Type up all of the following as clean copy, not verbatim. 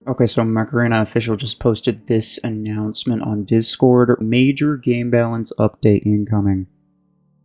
Okay, so Macarena Official just posted this announcement on Discord. Major game balance update incoming.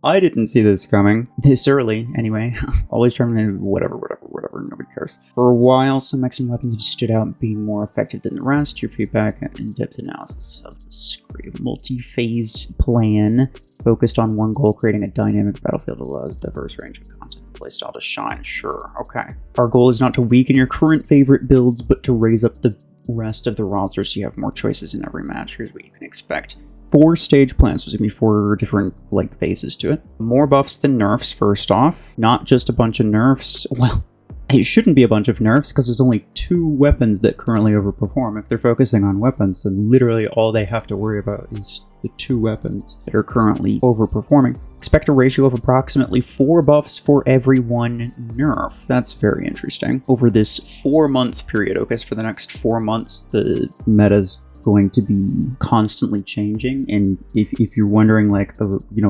I didn't see this coming. This early, anyway. Always trying to whatever, nobody cares. For a while, some mechs and weapons have stood out being more effective than the rest. Your feedback and in-depth analysis of this great multi-phase plan focused on one goal, creating a dynamic battlefield that allows a diverse range of content and playstyle to shine. Sure, okay. Our goal is not to weaken your current favorite builds, but to raise up the rest of the roster so you have more choices in every match. Here's what you can expect. 4 stage plans. There's gonna be 4 different phases to it. More buffs than nerfs, first off. Not just a bunch of nerfs. Well, it shouldn't be a bunch of nerfs because there's only 2 weapons that currently overperform. If they're focusing on weapons, then literally all they have to worry about is the 2 weapons that are currently overperforming. Expect a ratio of approximately 4 buffs for every 1 nerf. That's very interesting. Over this 4-month period, okay, so for the next 4 months, the meta's going to be constantly changing, and if you're wondering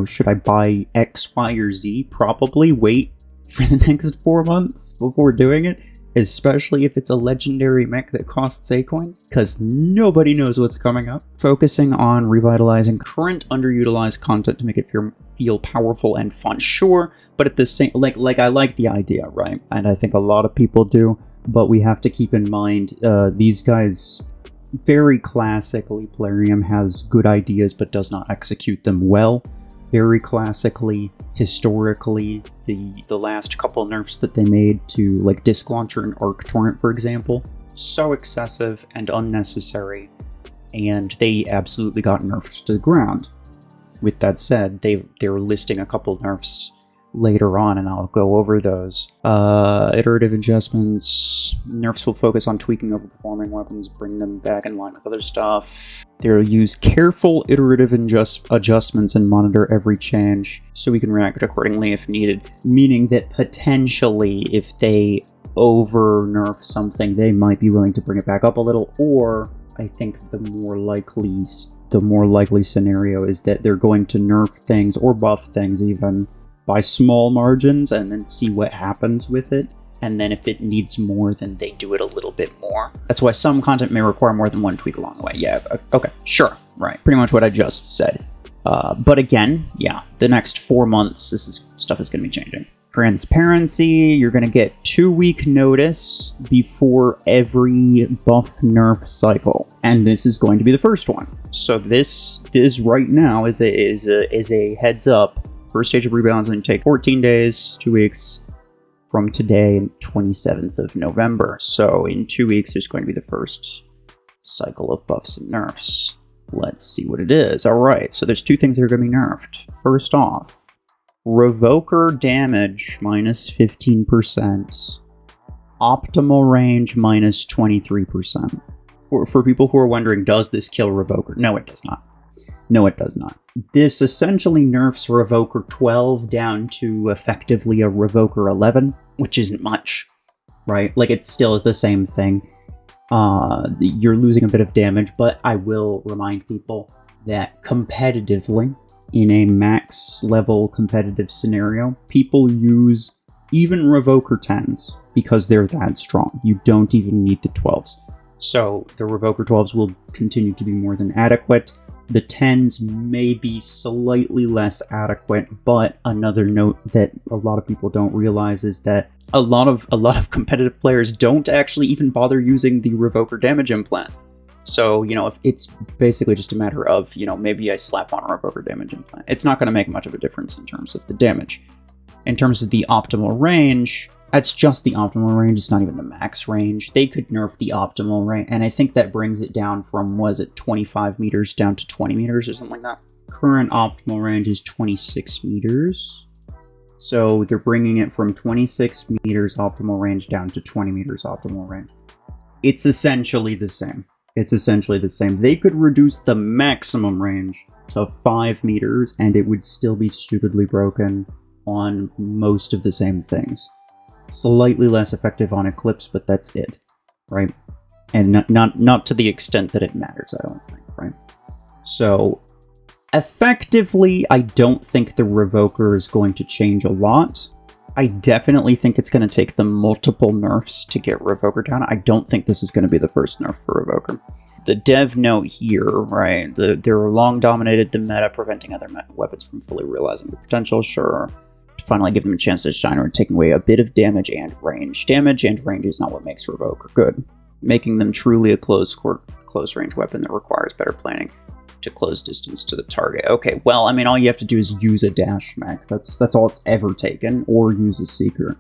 should I buy X, Y, or Z, probably wait for the next 4 months before doing it, especially if it's a legendary mech that costs A coins, because nobody knows what's coming up. Focusing on revitalizing current underutilized content to make it feel powerful and fun, sure, but at the same, I like the idea, right? And I think a lot of people do, but we have to keep in mind these guys. Very classically, Plarium has good ideas but does not execute them well. Very classically, historically, the last couple nerfs that they made to Disc Launcher and Arc Torrent, for example, so excessive and unnecessary, and they absolutely got nerfed to the ground. With that said, they're listing a couple nerfs later on, and I'll go over those. Iterative adjustments. Nerfs will focus on tweaking overperforming weapons, bring them back in line with other stuff. They'll use careful iterative adjustments and monitor every change, so we can react accordingly if needed. Meaning that potentially, if they over-nerf something, they might be willing to bring it back up a little, or I think the more likely scenario is that they're going to nerf things, or buff things even, by small margins, and then see what happens with it. And then if it needs more, then they do it a little bit more. That's why some content may require more than one tweak along the way. Yeah, okay, sure, right. Pretty much what I just said. But again, yeah, the next 4 months, stuff is going to be changing. Transparency, you're going to get 2-week notice before every buff nerf cycle. And this is going to be the first one. So this right now is a heads up. First stage of rebalancing take 14 days, 2 weeks from today, 27th of November. So in 2 weeks, there's going to be the first cycle of buffs and nerfs. Let's see what it is. All right, so there's 2 things that are going to be nerfed. First off, Revoker damage minus 15%, optimal range minus 23%. For people who are wondering, does this kill Revoker? No, it does not. No, it does not. This essentially nerfs Revoker 12 down to effectively a Revoker 11, which isn't much, right? It still is the same thing. You're losing a bit of damage, but I will remind people that competitively, in a max level competitive scenario, people use even Revoker 10s because they're that strong. You don't even need the 12s. So the Revoker 12s will continue to be more than adequate. The 10s may be slightly less adequate, but another note that a lot of people don't realize is that a lot of competitive players don't actually even bother using the Revoker damage implant. So, if it's basically just a matter of, maybe I slap on a Revoker damage implant. It's not going to make much of a difference in terms of the damage. In terms of the optimal range, that's just the optimal range, it's not even the max range. They could nerf the optimal range, and I think that brings it down from, 25 meters down to 20 meters or something like that. Current optimal range is 26 meters. So they're bringing it from 26 meters optimal range down to 20 meters optimal range. It's essentially the same. They could reduce the maximum range to 5 meters, and it would still be stupidly broken on most of the same things. Slightly less effective on Eclipse, but that's it, right? And not to the extent that it matters, I don't think, right? So, effectively, I don't think the Revoker is going to change a lot. I definitely think it's going to take them multiple nerfs to get Revoker down. I don't think this is going to be the first nerf for Revoker. The dev note here, right, they're long dominated the meta, preventing other weapons from fully realizing their potential, sure. To finally give them a chance to shine, or taking away a bit of damage and range. Damage and range is not what makes Revoker good. Making them truly a close range weapon that requires better planning to close distance to the target. Okay, well, I mean, all you have to do is use a dash mech. That's all it's ever taken, or use a seeker.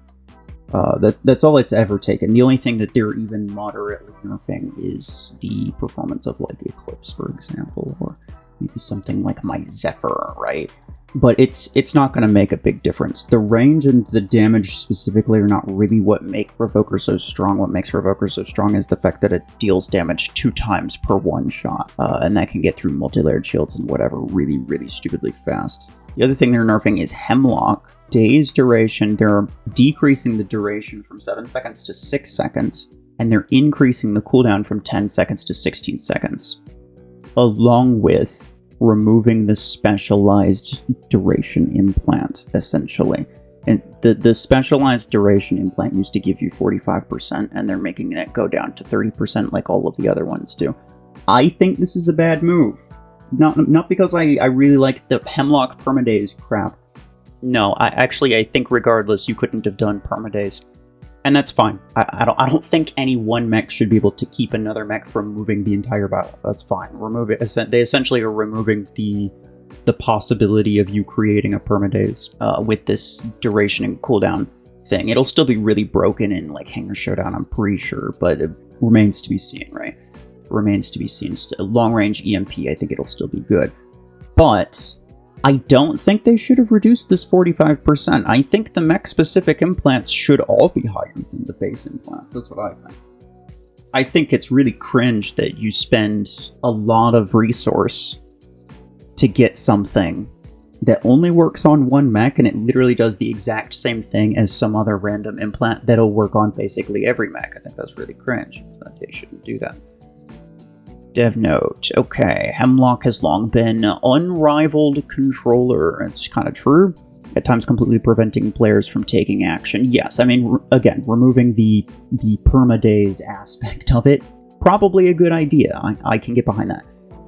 That's all it's ever taken. The only thing that they're even moderately nerfing is the performance of, like, Eclipse, for example, or maybe something like my Zephyr, right? But it's not going to make a big difference. The range and the damage specifically are not really what make Revoker so strong. What makes Revoker so strong is the fact that it deals damage 2 times per one shot, and that can get through multi-layered shields and whatever really, really stupidly fast. The other thing they're nerfing is Hemlock. Days duration, they're decreasing the duration from 7 seconds to 6 seconds, and they're increasing the cooldown from 10 seconds to 16 seconds, along with removing the specialized duration implant, essentially. And the specialized duration implant used to give you 45%, and they're making it go down to 30% like all of the other ones do. I think this is a bad move. Not because I really like the Hemlock permadays crap. No, I think regardless you couldn't have done permadays, and that's fine. I don't think any one mech should be able to keep another mech from moving the entire battle. That's fine. Remove it. They essentially are removing the possibility of you creating a permadays with this duration and cooldown thing. It'll still be really broken in like Hangar Showdown, I'm pretty sure, but it remains to be seen, right? Remains to be seen. Long range EMP, I think it'll still be good. But I don't think they should have reduced this 45%. I think the mech-specific implants should all be higher than the base implants. That's what I think. I think it's really cringe that you spend a lot of resource to get something that only works on one mech, and it literally does the exact same thing as some other random implant that'll work on basically every mech. I think that's really cringe. They shouldn't do that. Dev note. Okay, Hemlock has long been unrivaled controller. It's kind of true. At times completely preventing players from taking action. Yes, I mean, again, removing the permadays aspect of it, probably a good idea. I can get behind that.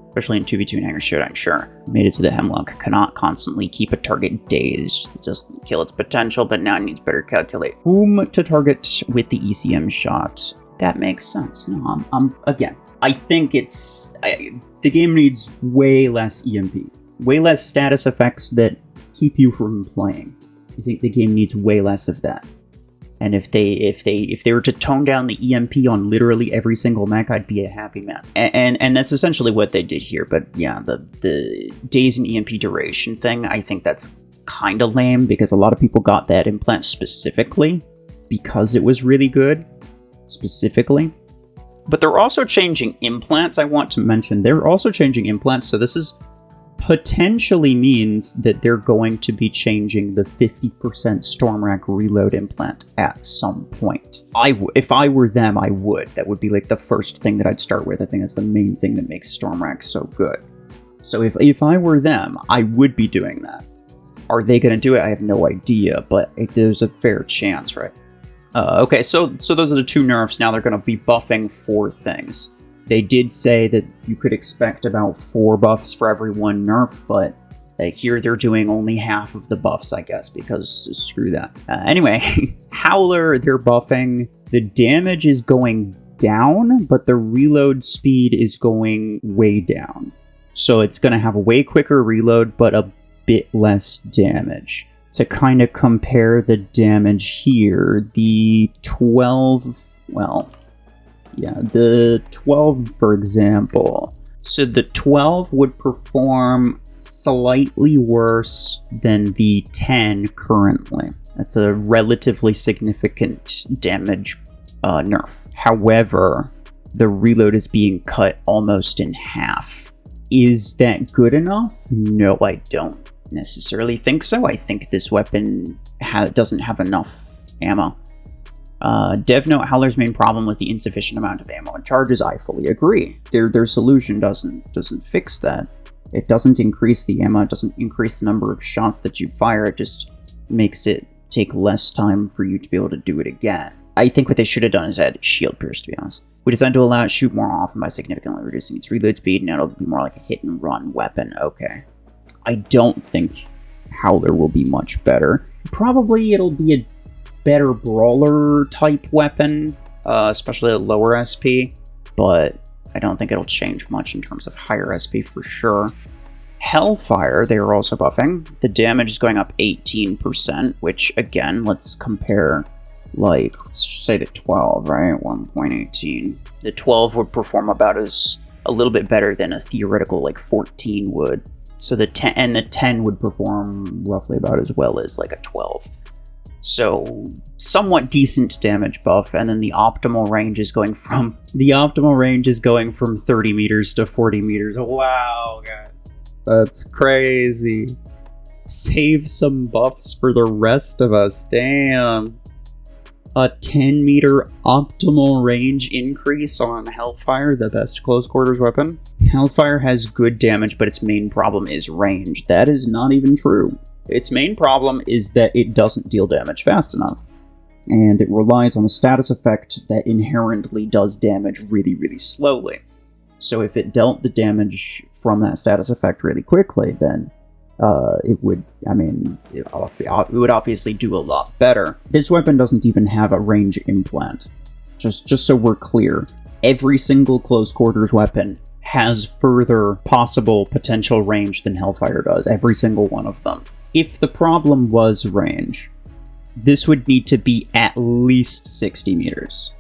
Especially in 2v2 and Hangar Showdown, I'm sure. Made it so that Hemlock cannot constantly keep a target dazed. Just kill its potential, but now it needs better calculate whom to target with the ECM shot. That makes sense. No, again, I think the game needs way less EMP, way less status effects that keep you from playing. I think the game needs way less of that. And if they were to tone down the EMP on literally every single mech, I'd be a happy man. And that's essentially what they did here. But yeah, the days and EMP duration thing, I think that's kind of lame because a lot of people got that implant specifically because it was really good, specifically. But they're also changing implants, I want to mention. They're also changing implants, so this is potentially means that they're going to be changing the 50% Stormrack reload implant at some point. If I were them, I would. That would be like the first thing that I'd start with. I think that's the main thing that makes Stormrack so good. So if I were them, I would be doing that. Are they going to do it? I have no idea, but there's a fair chance, right? Okay, so those are the 2 nerfs. Now they're going to be buffing 4 things. They did say that you could expect about 4 buffs for every 1 nerf, but here they're doing only half of the buffs, I guess, because screw that. Anyway, Howler, they're buffing. The damage is going down, but the reload speed is going way down. So it's going to have a way quicker reload, but a bit less damage. To kind of compare the damage here, the 12, well, yeah, the 12, for example. So the 12 would perform slightly worse than the 10 currently. That's a relatively significant damage nerf. However, the reload is being cut almost in half. Is that good enough? No, I don't necessarily think so. I think this weapon doesn't have enough ammo. Dev note, Howler's main problem was the insufficient amount of ammo and charges. I fully agree. Their solution doesn't fix that. It doesn't increase the ammo, it doesn't increase the number of shots that you fire, it just makes it take less time for you to be able to do it again. I think what they should have done is add shield pierce, to be honest. We decided to allow it to shoot more often by significantly reducing its reload speed, and it'll be more like a hit and run weapon. Okay. I don't think Howler will be much better. Probably it'll be a better brawler type weapon, especially at lower SP, but I don't think it'll change much in terms of higher SP for sure. Hellfire, they are also buffing. The damage is going up 18%, which again, let's compare, like, let's say the 12, right? 1.18. The 12 would perform about as a little bit better than a theoretical like 14 would. So the 10 would perform roughly about as well as like a 12. So somewhat decent damage buff, and then the optimal range is going from 30 meters to 40 meters. Wow, guys. That's crazy. Save some buffs for the rest of us. Damn. A 10 meter optimal range increase on Hellfire, the best close quarters weapon. Hellfire has good damage, but its main problem is range. That is not even true. Its main problem is that it doesn't deal damage fast enough, and it relies on a status effect that inherently does damage really, really slowly. So if it dealt the damage from that status effect really quickly, then it would obviously do a lot better. This weapon doesn't even have a range implant. Just so we're clear, every single close quarters weapon has further possible potential range than Hellfire does. Every single one of them. If the problem was range, this would need to be at least 60 meters.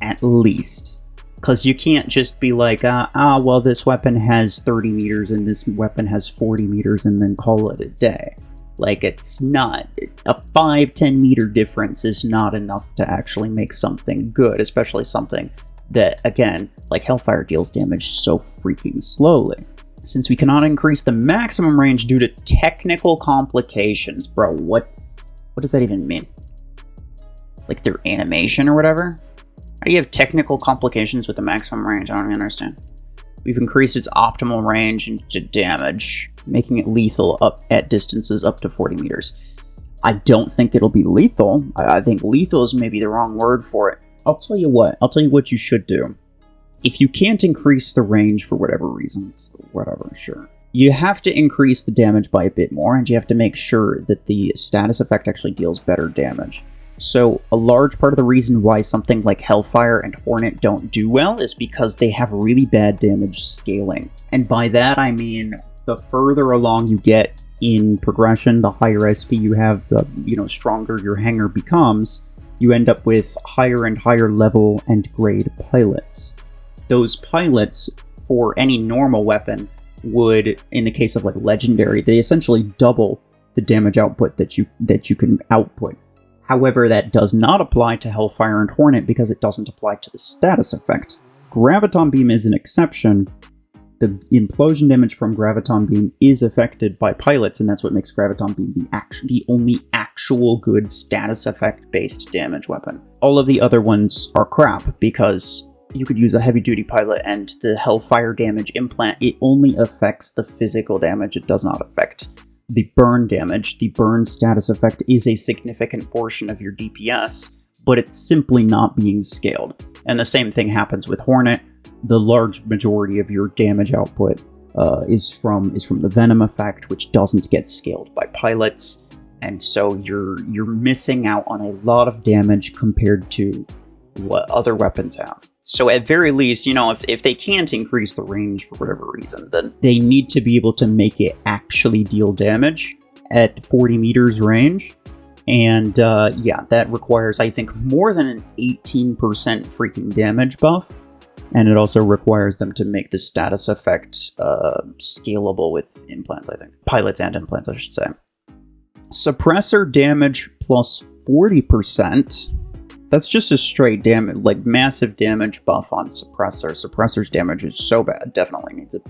At least. Because you can't just be like, well, this weapon has 30 meters and this weapon has 40 meters and then call it a day. Like, it's not. A 5-10 meter difference is not enough to actually make something good, especially something that, again, like Hellfire deals damage so freaking slowly. Since we cannot increase the maximum range due to technical complications. Bro, what does that even mean? Like their animation or whatever? How do you have technical complications with the maximum range? I don't even understand. We've increased its optimal range into damage, making it lethal up at distances up to 40 meters. I don't think it'll be lethal. I think lethal is maybe the wrong word for it. I'll tell you what you should do. If you can't increase the range for whatever reasons, whatever, sure. You have to increase the damage by a bit more, and you have to make sure that the status effect actually deals better damage. So a large part of the reason why something like Hellfire and Hornet don't do well is because they have really bad damage scaling. And by that I mean the further along you get in progression, the higher SP you have, the stronger your hanger becomes. You end up with higher and higher level and grade pilots. Those pilots, for any normal weapon, would, in the case of like legendary, they essentially double the damage output that you can output. However, that does not apply to Hellfire and Hornet because it doesn't apply to the status effect. Graviton Beam is an exception. The implosion damage from Graviton Beam is affected by pilots, and that's what makes Graviton Beam the only actual good status effect based damage weapon. All of the other ones are crap because you could use a heavy-duty pilot, and the Hellfire damage implant, it only affects the physical damage. It does not affect the burn damage. The burn status effect is a significant portion of your DPS, but it's simply not being scaled. And the same thing happens with Hornet. The large majority of your damage output is from the Venom effect, which doesn't get scaled by pilots, and so you're missing out on a lot of damage compared to what other weapons have. So at very least, if they can't increase the range for whatever reason, then they need to be able to make it actually deal damage at 40 meters range. And that requires, I think, more than an 18% freaking damage buff. And it also requires them to make the status effect scalable with implants, I think. Pilots and implants, I should say. Suppressor damage plus 40%. That's just a straight damage, like massive damage buff on Suppressor. Suppressor's damage is so bad, definitely needs it.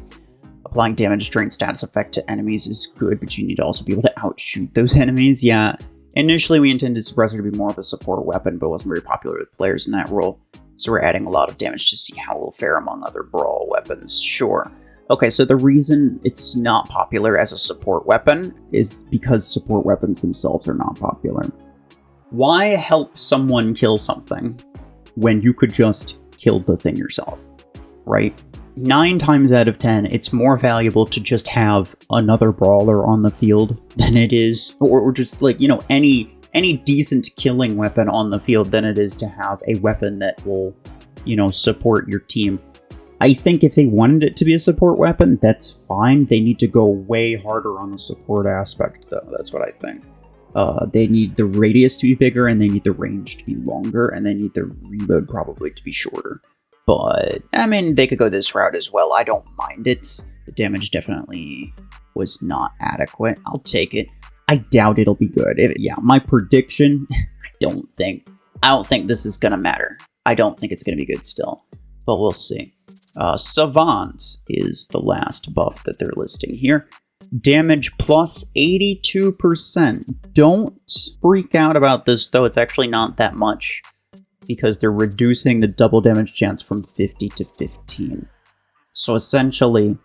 Applying damage during status effect to enemies is good, but you need to also be able to outshoot those enemies. Yeah, initially we intended Suppressor to be more of a support weapon, but wasn't very popular with players in that role. So we're adding a lot of damage to see how it will fare among other brawl weapons, sure. Okay, so the reason it's not popular as a support weapon is because support weapons themselves are not popular. Why help someone kill something when you could just kill the thing yourself, right? 9 times out of 10, it's more valuable to just have another brawler on the field than it is, or just like, you know, any decent killing weapon on the field than it is to have a weapon that will, you know, support your team. I think if they wanted it to be a support weapon, that's fine. They need to go way harder on the support aspect, though. That's what I think. They need the radius to be bigger, and they need the range to be longer, and they need the reload probably to be shorter. But, I mean, they could go this route as well. I don't mind it. The damage definitely was not adequate. I'll take it. I doubt it'll be good. Yeah, my prediction, I don't think this is going to matter. I don't think it's going to be good still. But we'll see. Savant is the last buff that they're listing here. Damage plus 82%. Don't freak out about this, though. It's actually not that much, because they're reducing the double damage chance from 50 to 15. So essentially,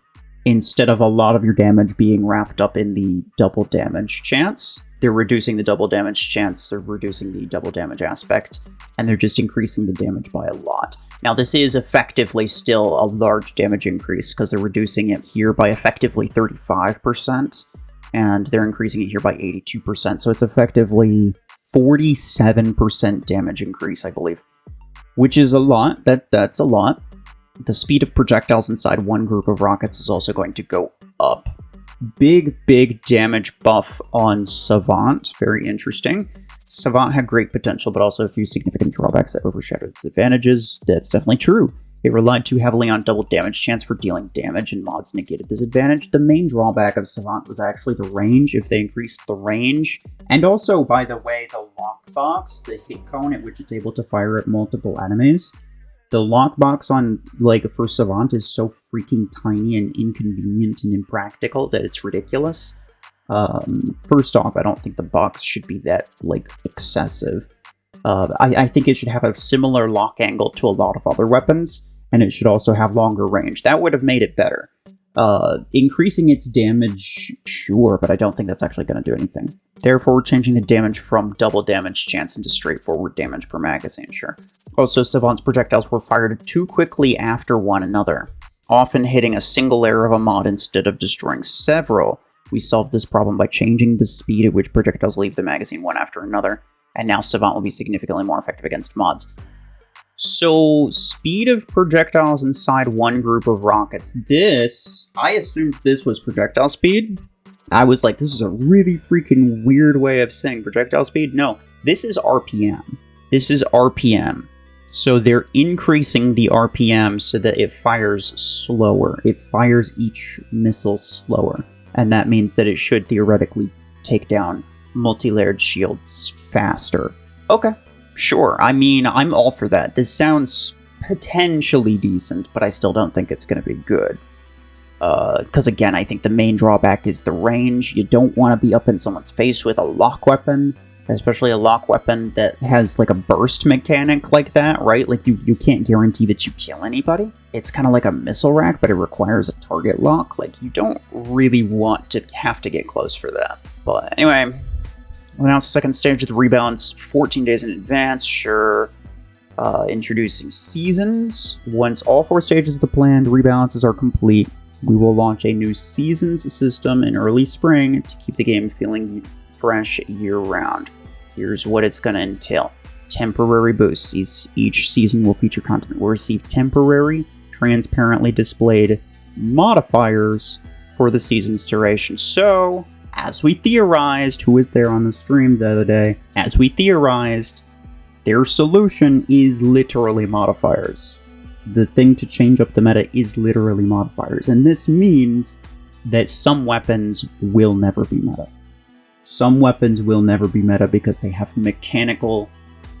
instead of a lot of your damage being wrapped up in the double damage chance, they're reducing the double damage chance, they're reducing the double damage aspect, and they're just increasing the damage by a lot. Now, this is effectively still a large damage increase, because they're reducing it here by effectively 35%, and they're increasing it here by 82%, so it's effectively 47% damage increase, I believe, which is a lot. That's a lot. The speed of projectiles inside one group of rockets is also going to go up. Big damage buff on Savant. Very interesting. Savant had great potential, but also a few significant drawbacks that overshadowed its advantages. That's definitely true. It relied too heavily on double damage chance for dealing damage, and mods negated this advantage. The main drawback of Savant was actually the range, if they increased the range. And also, by the way, the lockbox, the hit cone at which it's able to fire at multiple enemies. The lockbox on, like, for Savant is so freaking tiny and inconvenient and impractical that it's ridiculous. First off, I don't think the box should be that, like, excessive. I think it should have a similar lock angle to a lot of other weapons, and it should also have longer range. That would have made it better. Increasing its damage, sure, but I don't think that's actually going to do anything. Therefore, we're changing the damage from double damage chance into straightforward damage per magazine, sure. Also, Savant's projectiles were fired too quickly after one another, often hitting a single layer of a mod instead of destroying several. We solved this problem by changing the speed at which projectiles leave the magazine one after another, and now Savant will be significantly more effective against mods. So, speed of projectiles inside one group of rockets. I assumed this was projectile speed. I was like, this is a really freaking weird way of saying projectile speed. No, this is RPM. This is RPM. So they're increasing the RPM so that it fires slower. It fires each missile slower. And that means that it should theoretically take down multi-layered shields faster. Okay. Sure, I mean, I'm all for that. This sounds potentially decent, but I still don't think it's going to be good. Because again, I think the main drawback is the range. You don't want to be up in someone's face with a lock weapon, especially a lock weapon that has like a burst mechanic like that, right? Like you can't guarantee that you kill anybody. It's kind of like a missile rack, but it requires a target lock. Like you don't really want to have to get close for that. But anyway, we'll announce the second stage of the rebalance 14 days in advance, sure. Introducing seasons. Once all 4 stages of the planned rebalances are complete, we will launch a new seasons system in early spring to keep the game feeling fresh year-round. Here's what it's going to entail. Temporary boosts. Each season will feature content that will receive temporary, transparently displayed modifiers for the season's duration. So, as we theorized, who was there on the stream the other day? As we theorized, their solution is literally modifiers. The thing to change up the meta is literally modifiers. And this means that some weapons will never be meta. Some weapons will never be meta because they have mechanical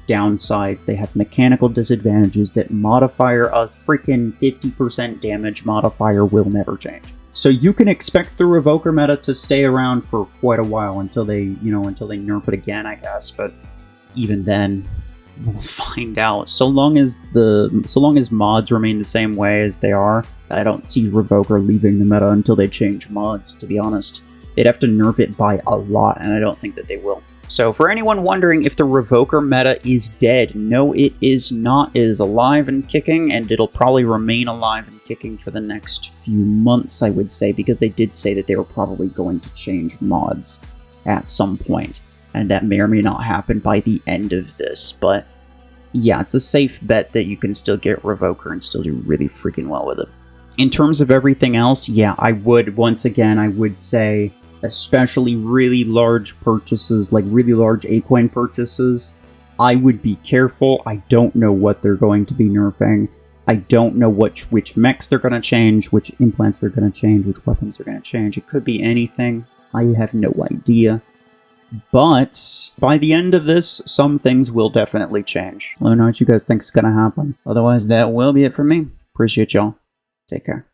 downsides. They have mechanical disadvantages that modifier, a freaking 50% damage modifier, will never change. So you can expect the Revoker meta to stay around for quite a while until they nerf it again, I guess. But even then, we'll find out. So long as mods remain the same way as they are, I don't see Revoker leaving the meta until they change mods, to be honest. They'd have to nerf it by a lot, and I don't think that they will. So for anyone wondering if the Revoker meta is dead, no, it is not. It is alive and kicking, and it'll probably remain alive and kicking for the next few months, I would say, because they did say that they were probably going to change mods at some point, and that may or may not happen by the end of this, but yeah, it's a safe bet that you can still get Revoker and still do really freaking well with it. In terms of everything else, yeah, I would say, especially really large purchases, like really large A-coin purchases, I would be careful. I don't know what they're going to be nerfing. I don't know which mechs they're going to change, which implants they're going to change, which weapons they're going to change. It could be anything. I have no idea. But by the end of this, some things will definitely change. Let me know what you guys think is going to happen. Otherwise, that will be it for me. Appreciate y'all. Take care.